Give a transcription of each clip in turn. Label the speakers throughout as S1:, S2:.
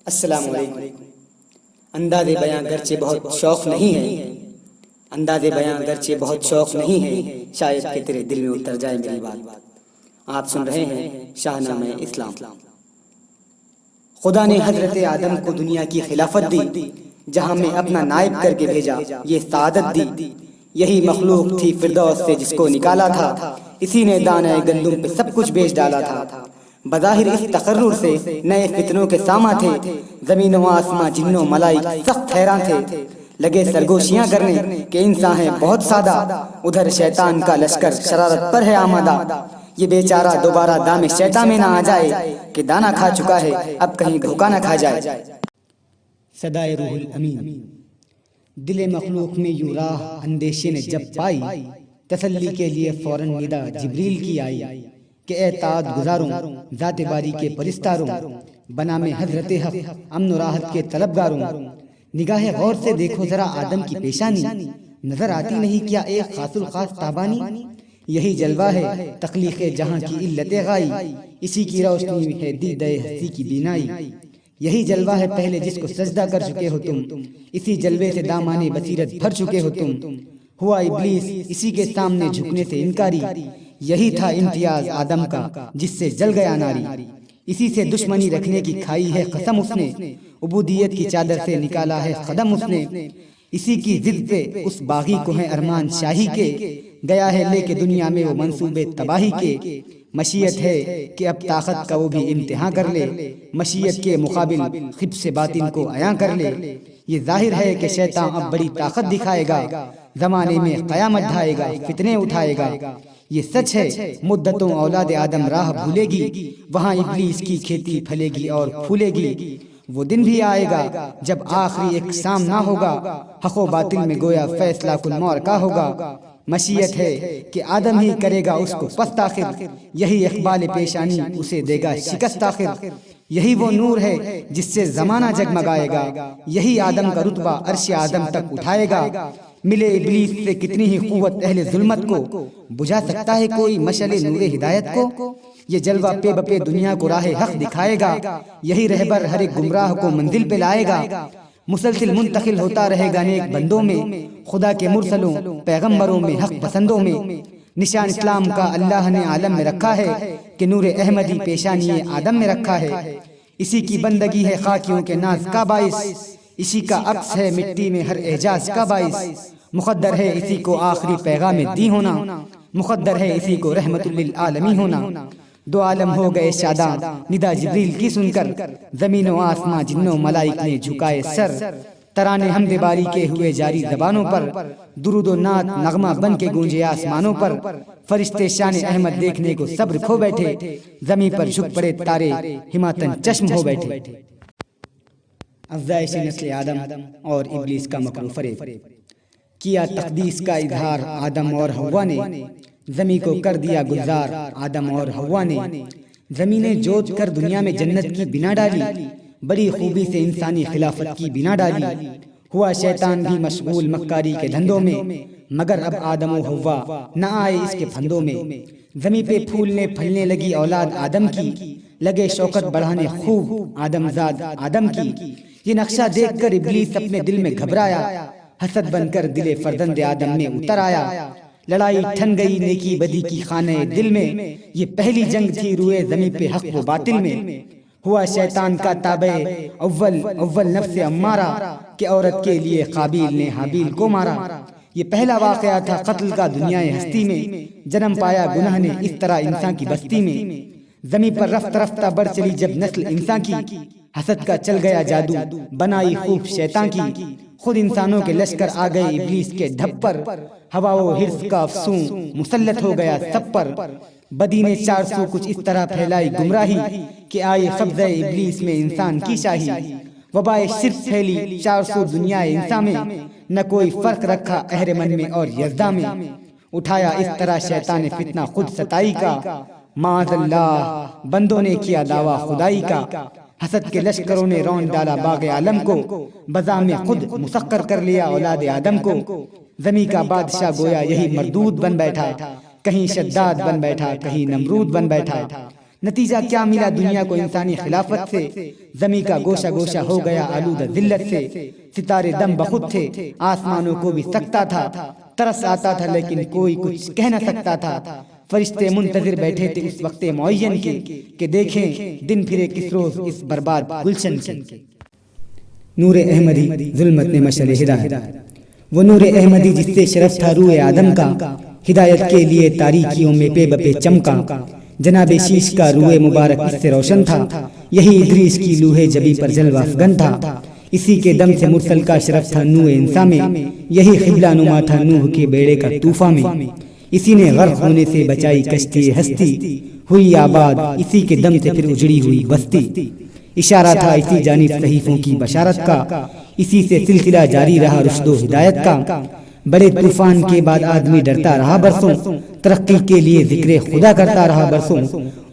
S1: السلام علیکم۔ انداز بیاں گرچہ بہت شوق نہیں ہے، انداز بیاں گرچہ بہت شوق نہیں ہے، شاید کہ تیرے دل میں اتر جائے میری بات۔ آپ سن رہے ہیں شاہ نامہ اسلام۔ خدا نے حضرت آدم کو دنیا کی خلافت دی، جہاں میں اپنا نائب کر کے بھیجا، یہ سعادت دی۔ یہی مخلوق تھی فردوس سے جس کو نکالا تھا، اسی نے دانہ گندم پہ سب کچھ بیچ ڈالا تھا۔ بظاہر اس تقرر سے نئے فتنوں کے ساماں تھے، زمین و آسماں جن و ملائک سخت حیران تھے، لگے سرگوشیاں کرنے کہ انسان ہے بہت سادہ، ادھر شیطان کا لشکر شرارت پر ہے آمادہ۔ یہ بیچارہ دوبارہ دام شیطان میں نہ آ جائے کہ دانہ کھا چکا ہے، اب کہیں دھوکہ نہ کھا جائے۔
S2: صدائے روح الامین۔ دل مخلوق میں یوں راہ اندیشے نے جب پائی، تسلی کے لیے فوراً ندا جبریل کی آئی کہ اے طاعت گزاروں، ذات باری کے پرستاروں، بنا میں حضرت حق امن و راحت کے طلبگاروں، نگاہ غور سے دیکھو ذرا آدم کی پیشانی، نظر آتی نہیں کیا ایک خاص الخاص تابانی؟ یہی جلوہ ہے تخلیق جہاں کی علت غائی، اسی کی روشنی ہے دیدہ ہستی کی بینائی۔ یہی جلوہ ہے پہلے جس کو سجدہ کر چکے ہو تم، اسی جلوے سے دامان بصیرت بھر چکے ہو تم۔ ہوا ابلیس اسی کے سامنے جھکنے سے انکاری، یہی تھا امتیاز آدم کا جس سے جل گیا ناری۔ اسی سے دشمنی رکھنے کی کھائی ہے قسم اس نے، عبودیت کی چادر سے نکالا ہے قدم اس نے۔ اسی کی ضد پہ اس باغی کو ہے ارمان شاہی کے، گیا ہے لے کے دنیا میں وہ منصوبے تباہی کے۔ مشیت ہے کہ اب طاقت کا وہ بھی امتحان کر لے، مشیت کے مقابل خب سے باطن کو عیاں کر لے۔ یہ ظاہر ہے کہ شیطان اب بڑی طاقت دکھائے گا، زمانے میں قیامت ڈھائے گا، فتنے اٹھائے گا۔ یہ سچ ہے مدتوں اولاد آدم راہ بھولے گی، وہاں ابلیس کی کھیتی پھلے گی اور پھولے گی۔ وہ دن بھی آئے گا جب آخری ایک سامنا ہوگا، حق و باطل میں گویا فیصلہ کن معرکہ ہوگا۔ مشیت ہے کہ آدم ہی کرے گا اس کو پست آخر، یہی اقبال پیشانی اسے دے گا شکست آخر۔ یہی وہ نور ہے جس سے زمانہ جگمگائے گا، یہی آدم کا رتبہ عرش آدم تک اٹھائے گا۔ ملے ابلیس سے کتنی ہی قوت اہل ظلمت کو، بجھا سکتا ہے کوئی مشعل نور ہدایت کو؟ یہ جلوہ پہ بپے دنیا کو راہ حق دکھائے گا، یہی رہبر ہر ایک گمراہ کو منزل پہ لائے گا۔ مسلسل منتقل ہوتا رہے گا نیک بندوں میں، خدا کے مرسلوں پیغمبروں میں حق پسندوں میں۔ نشان اسلام کا اللہ نے عالم میں رکھا ہے کہ نور احمدی پیشانی آدم میں رکھا ہے۔ اسی کی بندگی ہے خاکیوں کے ناز کا باعث، اسی کا عکس ہے مٹی میں ہر اعجاز کا باعث۔ مقدر ہے اسی کو آخری پیغام دی ہونا، مقدر ہے اسی کو رحمت للعالمین ہونا۔ دو عالم ہو گئے شاداں ندا جبریل کی سن کر، زمین و آسماں جن و ملائک نے جھکائے سر۔ ترانے حمد باری کے ہوئے جاری زبانوں پر، درود و نعت نغمہ بن کے گونجے آسمانوں پر۔ فرشتے شان احمد دیکھنے کو صبر کھو بیٹھے، زمین پر جھک پڑے تارے حماتن چشم ہو بیٹھے۔ افزائش نسل آدم اور ابلیس کا مکر و فریب۔ کیا تقدیس کا اظہار آدم اور حوا نے، زمین کو کر دیا گلزار آدم اور حوا نے۔ زمین نے جوت کر دنیا میں جنت کی بنا ڈالی، بڑی خوبی سے انسانی خلافت کی بنا ڈالی۔ ہوا شیطان بھی مشغول مکاری کے دھندوں میں، مگر اب آدم و حوا نہ آئے اس کے پھندوں میں۔ زمین پہ پھولنے پھلنے لگی اولاد آدم کی، لگے شوکت بڑھانے خوب آدم زاد آدم کی۔ یہ نقشہ دیکھ کر ابلیس اپنے دل میں گھبرایا، حسد بن کر دل فرزند آدم میں اتر آیا۔ لڑائی ٹھن گئی نیکی بدی کی خانہ دل میں، یہ پہلی جنگ تھی روئے زمین پہ حق و باطل میں۔ ہوا شیطان کا تابع اول نفس امارہ، کہ عورت کے لیے قابیل نے حابیل کو مارا۔ یہ پہلا واقعہ تھا قتل کا دنیا ہستی میں، جنم پایا گناہ نے اس طرح انسان کی بستی میں۔ زمین پر رفتہ رفتہ بڑھ چلی جب نسل انسان کی، حسد کا چل گیا جادو بنائی خوب شیطان کی۔ خود انسانوں کے لشکر آ گئے ابلیس کے ڈھب پر، ہوا و حرص کا افسون مسلط ہو گیا سب پر۔ بدی نے 400 کچھ اس طرح پھیلائی گمراہی، کہ آئی قبضہ ابلیس میں انسان کی شاہی۔ وبائے شرک پھیلی 400 دنیا انسان میں، نہ کوئی فرق رکھا اہرمن میں اور یزداں میں۔ اٹھایا اس طرح شیطان نے فتنہ خود ستائی کا، معاذ اللہ بندوں نے کیا دعویٰ خدائی کا۔ حسد کے لشکروں نے رون ڈالا باغ عالم کو، بزا میں خود مسخر کر لیا اولاد آدم کو۔ زمین کا بادشاہ گویا یہی مردود بن بیٹھا، کہیں شداد بن بیٹھا کہیں نمرود بن بیٹھا۔ نتیجہ کیا ملا دنیا کو انسانی خلافت سے؟ زمین کا گوشہ گوشہ ہو گیا آلودہ ذلت سے، ستارے دم بخود تھے، آسمانوں کو بھی سکتا تھا، ترس آتا تھا لیکن کوئی کچھ کہہ نہ سکتا تھا۔ فرشتے منتظر بیٹھے تھے اس وقت معین کے کہ دیکھیں دن پھرے کس روز اس برباد گلشن کے۔
S1: نور احمدی ظلمت میں مشعل ہدایت، وہ نور احمدی جس سے شرف تھا روح آدم کا، ہدایت کے لیے تاریکیوں میں پے بپے چمکا، جناب شیش کا روح مبارک اس سے روشن تھا، یہی ادریس کی لوح جبی پر جلوہ افغن تھا، اسی کے دم سے مرسل کا شرف تھا نوح انسان میں، یہی قبلہ نما تھا نوح کے بیڑے کا طوفان میں، اسی نے غرق ہونے سے بچائی کشتی ہستی، ہوئی آباد اسی کے دم سے پھر اجڑی ہوئی بستی، اشارہ تھا اسی جانب صحیفوں کی بشارت کا، اسی سے سلسلہ جاری رہا رشد و ہدایت کا، بڑے طوفان کے بعد آدمی ڈرتا رہا برسوں، ترقی کے لیے ذکر خدا کرتا رہا برسوں،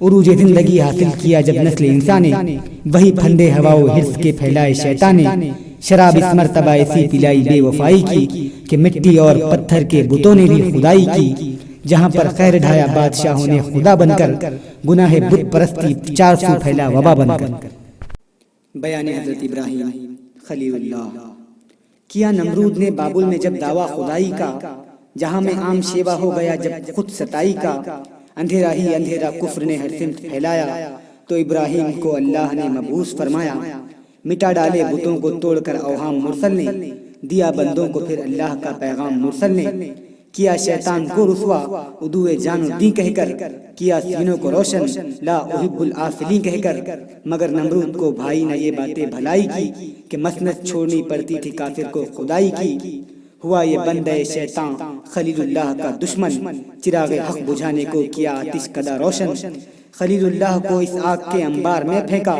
S1: عروج زندگی حاصل کیا جب نسل انسان نے، وہی پھندے ہوا و حرص کے پھیلائے شیطان نے، شراب اس مرتبہ ایسی پلائی بے وفائی کی کہ مٹی اور پتھر کے بتوں نے بھی خدائی کی، جہاں پر خیر ڈھایا بادشاہوں نے خدا بن کر، گناہ بت پرستی 400 پھیلا وبا بن کر۔ بیان حضرت ابراہیم خلیل اللہ۔ کیا نمرود نے بابل میں جب دعویٰ خدائی کا، جہاں میں عام شیوا ہو گیا جب خود ستائی کا، اندھیرا ہی اندھیرا کفر نے ہر سمت پھیلایا، تو ابراہیم کو اللہ نے مبعوث فرمایا، مٹا ڈالے بتوں کو توڑ کر اوہام مرسل نے، دیا بندوں کو پھر اللہ کا پیغام مرسل نے، کیا شیطان کو رسوا ادو جان الدین کہہ کر، کیا سینوں کو روشن لا احب الآفلین کہہ کر، مگر نمرود کو بھائی نے یہ باتیں بھلائی کی کہ مسنت چھوڑنی پڑتی تھی کافر کو خدائی کی، ہوا یہ بندہ شیطان خلیل اللہ کا دشمن، چراغ حق بجھانے کو کیا آتش کدا روشن، خلیل اللہ کو اس آگ کے انبار میں پھینکا،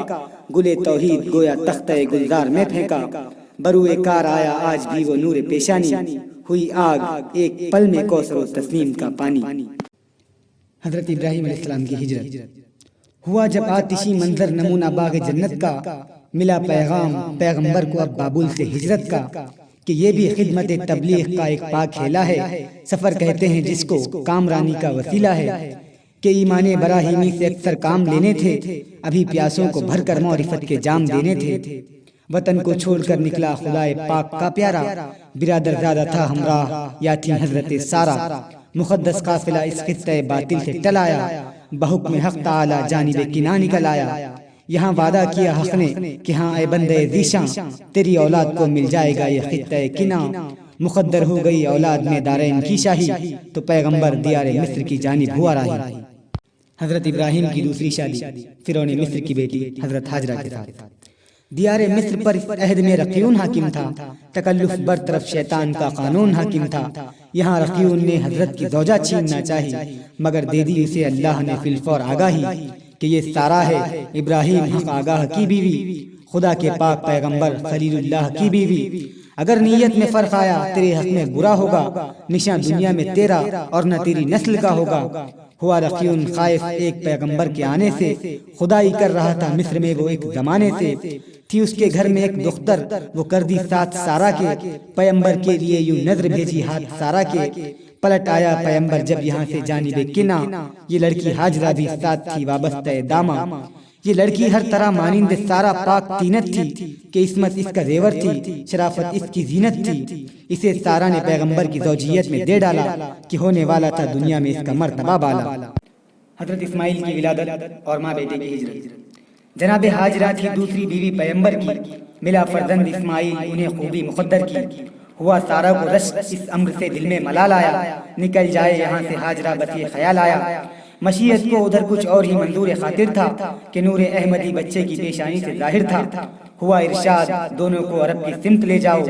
S1: گلے توحید گویا تختہ گلزار میں پھینکا، بروئے کار آیا آج بھی وہ نور پیشانی، ہوئی آگ ایک پل میں کوثر و تسنیم کا پانی۔
S2: حضرت ابراہیم علیہ السلام کی ہجرت ہوا جب آتشی منظر نمونہ باغ جنت کا، ملا پیغام پیغمبر کو اب بابل سے ہجرت کا، کہ یہ بھی خدمت تبلیغ کا ایک پاک کھیلا ہے، سفر کہتے ہیں جس کو کامرانی کا وسیلہ ہے، کہ ایمان براہیمی سے اکثر کام لینے تھے، ابھی پیاسوں کو بھر کر معرفت کے جام دینے تھے، وطن کو چھوڑ کر نکلا خدائے پاک کا پیارا، برادر زادہ تھا ہمراہ یا تھی حضرت سارا، مقدس قافلہ اس خطہ باطل سے ٹلایا، بحکم حق تعالی جانب کناں نکل آیا، یہاں وعدہ کیا حق نے کہ ہاں اے بندے ذیشاں، تیری اولاد کو مل جائے گا یہ خطہ کناں، مقدر ہو گئی اولاد میں دارین کی شاہی، تو پیغمبر دیار مصر کی جانب ہوا راہی۔ حضرت ابراہیم کی دوسری شادی فرعون مصر کی بیٹی حضرت ہاجرہ کے ساتھ۔ دیار مصر پر اس عہد میں رقیون حاکم تھا، تکلف برطرف شیطان کا قانون حاکم تھا، یہاں رقیون نے حضرت کی زوجہ چھیننا چاہی، مگر دے دی اسے اللہ نے فی الفور آگاہی، کہ یہ سارا ہے ابراہیم حق آگاہ کی بیوی، خدا کے پاک پیغمبر خلیل اللہ کی بیوی، اگر نیت میں فرق آیا تیرے حق میں برا ہوگا، نشان دنیا میں تیرا اور نہ تیری نسل کا ہوگا، ہوا رقیون خائف ایک پیغمبر کے آنے سے، خدائی کر رہا تھا مصر میں وہ ایک زمانے سے، تھی اس کے گھر میں ایک دختر وہ کر دی ساتھ سارا کے، پیغمبر کے لیے یوں نظر بھیجی ہاتھ سارا کے، پلٹ آیا پیغمبر جب یہاں سے جانب کناں، یہ لڑکی ہاجرہ بھی ساتھ تھی وابستہ داما، یہ لڑکی ہر طرح مانند سارا پاک تینت تھی، کہ عصمت اس کا زیور تھی، شرافت اس کی زینت تھی، اسے سارا نے پیغمبر کی زوجیت میں دے ڈالا، کہ ہونے والا تھا دنیا میں اس کا مرتبہ بالا۔
S1: حضرت اسماعیل کی ولادت اور ماں بیٹے کی ہجرت۔ جناب ہاجرہ تھی دوسری بیوی پیغمبر کی، ملا فرزند اسماعیل انہیں خوبی مقدر کی، ہوا سارا کو رشک اس امر سے دل میں ملال آیا، نکل جائے یہاں سے ہاجرہ بس یہ خیال آیا، مشیت کو ادھر کچھ اور ہی منظور خاطر تھا، کہ نور احمدی بچے کی پیشانی سے ظاہر تھا، ہوا ارشاد دونوں کو عرب کی سمت لے جاؤ،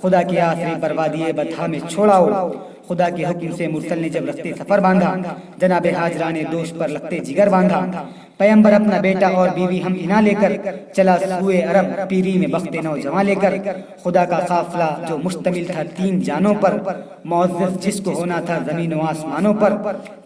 S1: خدا کے آسرے پر وادی بطحا میں چھوڑاؤ، خدا کے حکم سے مرسل نے جب رختے سفر باندھا، جناب ہاجرہ نے دوست پر لگتے جگر باندھا، پیغمبر اپنا بیٹا اور بیوی ہم انا لے کر چلا سوئے عرب، پیری میں بخت نوجوان لے کر، خدا کا قافلہ جو مشتمل تھا 3 جانوں پر، معزز جس کو ہونا تھا زمین و آسمانوں پر،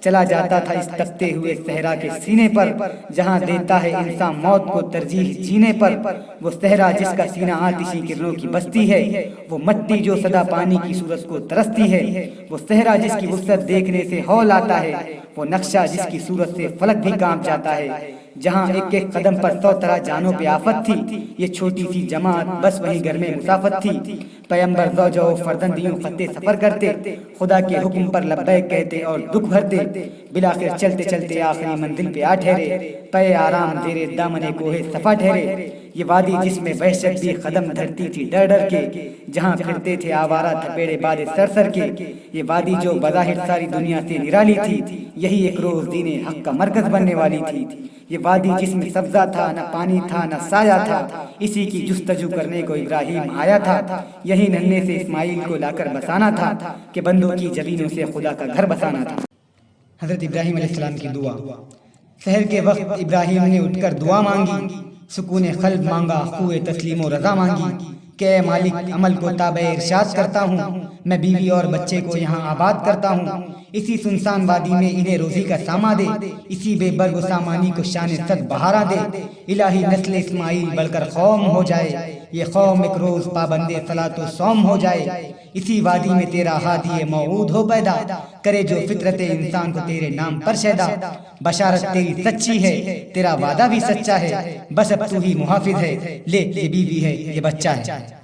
S1: چلا جاتا تھا اس تپتے ہوئے صحرا کے سینے پر، جہاں دیتا ہے انسان موت کو ترجیح جینے پر، وہ صحرا جس کا سینہ آتشی کرنوں کی بستی ہے، وہ مٹی جو سدا پانی کی صورت کو ترستی ہے، وہ صحرا جس کی وسعت دیکھنے سے ہول آتا ہے، وہ نقشہ جس کی صورت سے فلک بھی کانپ جاتا ہے، جہاں ایک ایک قدم پر 100 طرح جانوں پہ آفت تھی، یہ چھوٹی سی جماعت بس وہیں گھر میں مسافت تھی۔ پیمبر زوجہ و فرزندیوں خطے سفر کرتے، خدا کے حکم پر لبیک کہتے اور دکھ بھرتے، بلاخر چلتے چلتے آخری منزل پہ آ ٹھہرے، پے آرام زیر دامن کوہ صفا ٹھہرے۔ یہ وادی جس میں وحشت بھی قدم دھرتی تھی ڈر ڈر کے، جہاں پھرتے تھے آوارہ تھپیڑے باد سر سر کے، یہ وادی جو بظاہر ساری دنیا سے نرالی تھی، یہی ایک روز دین حق کا مرکز بننے والی تھی۔ یہ وادی جس میں سبزہ تھا نہ پانی تھا نہ سایہ تھا، اسی کی جستجو کرنے کو ابراہیم آیا تھا، یہی ننھے سے اسماعیل کو لا کر بسانا تھا کہ بندوں کی جبینوں سے خدا کا گھر بسانا تھا۔
S2: حضرت ابراہیم علیہ السلام کی دعا۔ سحر کے وقت ابراہیم نے اٹھ کر دعا مانگی، سکون قلب مانگا، خوئے تسلیم و رضا مانگی کہ اے مالک، عمل کو تابع ارشاد کرتا ہوں، میں بیوی اور بچے کو یہاں آباد کرتا ہوں، اسی سنسان وادی میں انہیں روزی کا ساما دے، اسی بے برگ و سامانی کو شان صد بہارا دے، الہی نسل اسماعیل بڑھ کر قوم ہو جائے، یہ قوم ایک روز پابند صلاۃ و صوم ہو جائے، اسی وادی میں تیرا ہادی موعود ہو پیدا، کرے جو فطرت انسان کو تیرے نام پر شیدا، بشارت تیری سچی ہے، تیرا وعدہ بھی سچا ہے، بس اب تو ہی محافظ ہے، لے یہ بیوی ہے یہ بچہ ہے۔